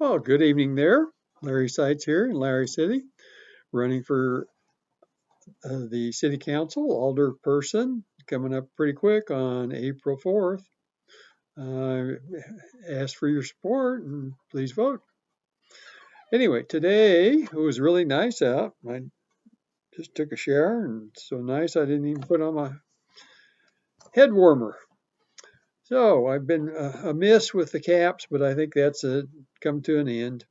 Well, good evening there. Larry Seitz here in Lowry City, running for the City Council, Alder person, coming up pretty quick on April 4th. Ask for your support and please vote. Anyway, today it was really nice out. I just took a shower and it's so nice I didn't even put on my head warmer. So I've been amiss with the caps, but I think that's come to an end.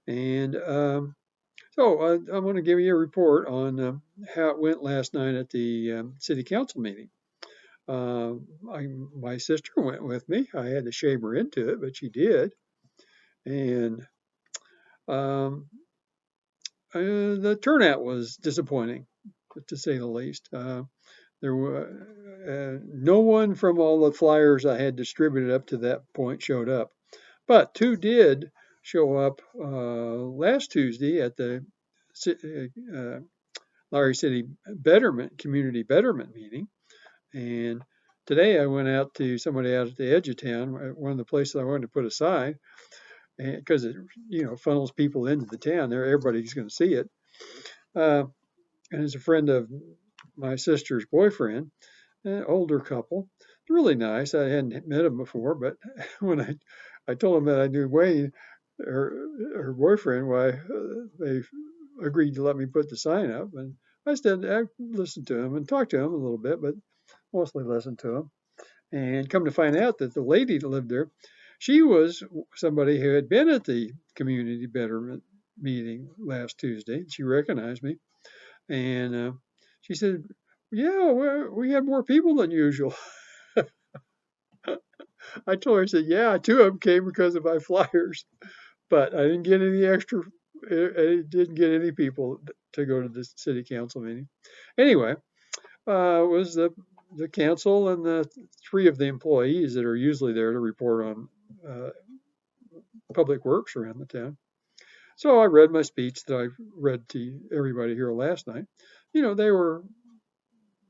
And So I want to give you a report on how it went last night at the city council meeting. My sister went with me. I had to shame her into it, but she did. And um, the turnout was disappointing, to say the least. There were no one from all the flyers I had distributed up to that point showed up, but two did show up last Tuesday at the uh, Lowry City Community Betterment meeting. And today I went out to somebody out at the edge of town, one of the places I wanted to put a sign, because it funnels people into the town. There, everybody's going to see it. Uh, and it's a friend of my sister's boyfriend, an older couple. Really nice. I hadn't met him before, but when I told him that I knew Wayne, her boyfriend, why they agreed to let me put the sign up. And I listened to him and talked to him a little bit, but mostly listened to him. And come to find out that the lady that lived there, she was somebody who had been at the community betterment meeting last Tuesday. She recognized me, and she said, "Yeah, we had more people than usual." I told her, I said, "Yeah, two of them came because of my flyers, but I didn't get any extra. I didn't get any people to go to the city council meeting." Anyway, it was the council and the three of the employees that are usually there to report on uh, public works around the town. So I read my speech that I read to everybody here last night. You know,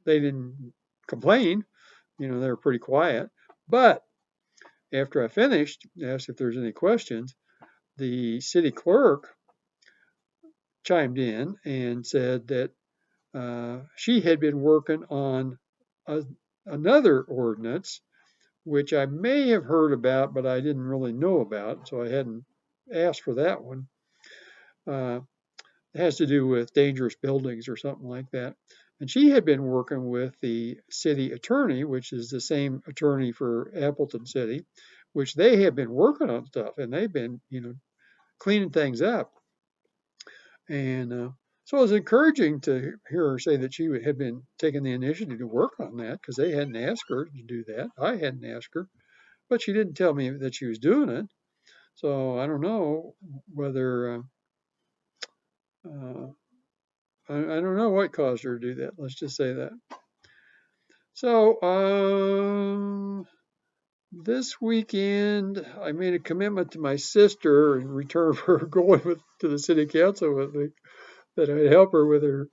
they didn't complain. You know, they were pretty quiet. But after I finished, asked if there's any questions. The city clerk chimed in and said that she had been working on a, another ordinance, which I may have heard about, but I didn't really know about, so I hadn't asked for that one. Uh, it has to do with dangerous buildings or something like that. And she had been working with the city attorney, which is the same attorney for Appleton City, which they have been working on stuff and they've been, cleaning things up. And so it was encouraging to hear her say that she had been taking the initiative to work on that because they hadn't asked her to do that. I hadn't asked her, but she didn't tell me that she was doing it. So I don't know whether uh, I don't know what caused her to do that. Let's just say that. So this weekend, I made a commitment to my sister in return for her going to the city council with me that I'd help her with her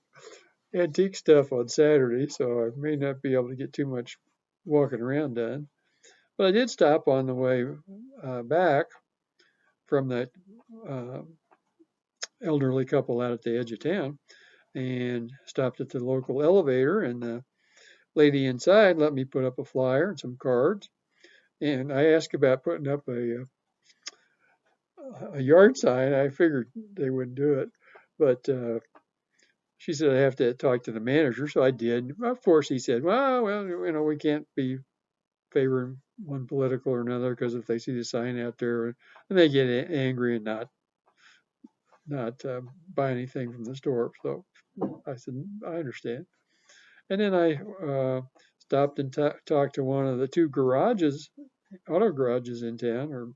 antique stuff on Saturday. So I may not be able to get too much walking around done. But I did stop on the way back from that uh, elderly couple out at the edge of town and stopped at the local elevator. And the lady inside let me put up a flyer and some cards. And I asked about putting up a yard sign. I figured they wouldn't do it, but she said I have to talk to the manager, so I did. Of course, he said, "Well, we can't be favoring one political or another because if they see the sign out there, and they get angry and not buy anything from the store." So I said, "I understand." And then I stopped and talked to one of the two auto garages in town,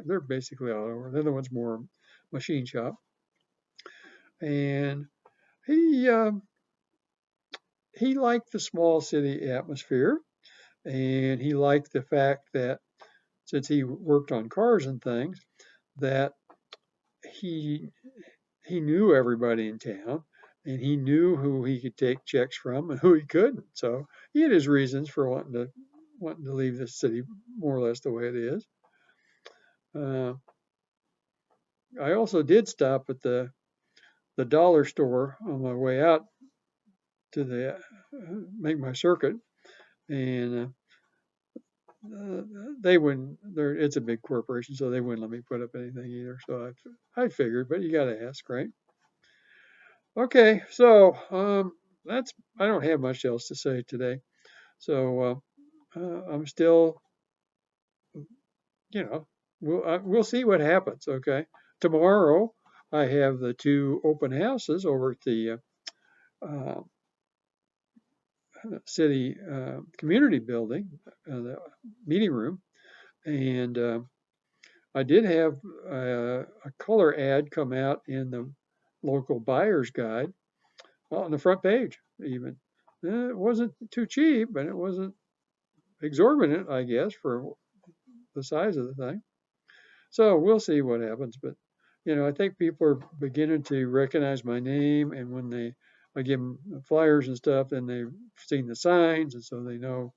they're basically auto. The other one's more machine shop. And he he liked the small city atmosphere, and he liked the fact that since he worked on cars and things, that he he knew everybody in town, and he knew who he could take checks from and who he couldn't. So he had his reasons for wanting to leave the city more or less the way it is. Uh, I also did stop at the dollar store on my way out to make my circuit, and they wouldn't. It's a big corporation, so they wouldn't let me put up anything either. So I figured, but you got to ask, right? Okay, so that's I don't have much else to say today. So I'm still, you know, we'll see what happens. Okay, tomorrow I have the two open houses over at the uh, city community building, the meeting room, and I did have a color ad come out in the local buyer's guide on the front page, even. It wasn't too cheap, but it wasn't exorbitant, I guess, for the size of the thing. So we'll see what happens. But, I think people are beginning to recognize my name. And when I give them flyers and stuff, then they've seen the signs. And so they know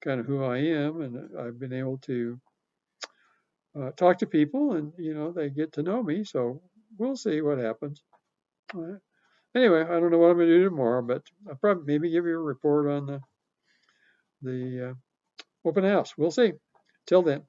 kind of who I am. And I've been able to talk to people and, they get to know me. So we'll see what happens. Anyway, I don't know what I'm going to do tomorrow, but I'll probably maybe give you a report on the open house. We'll see. Till then.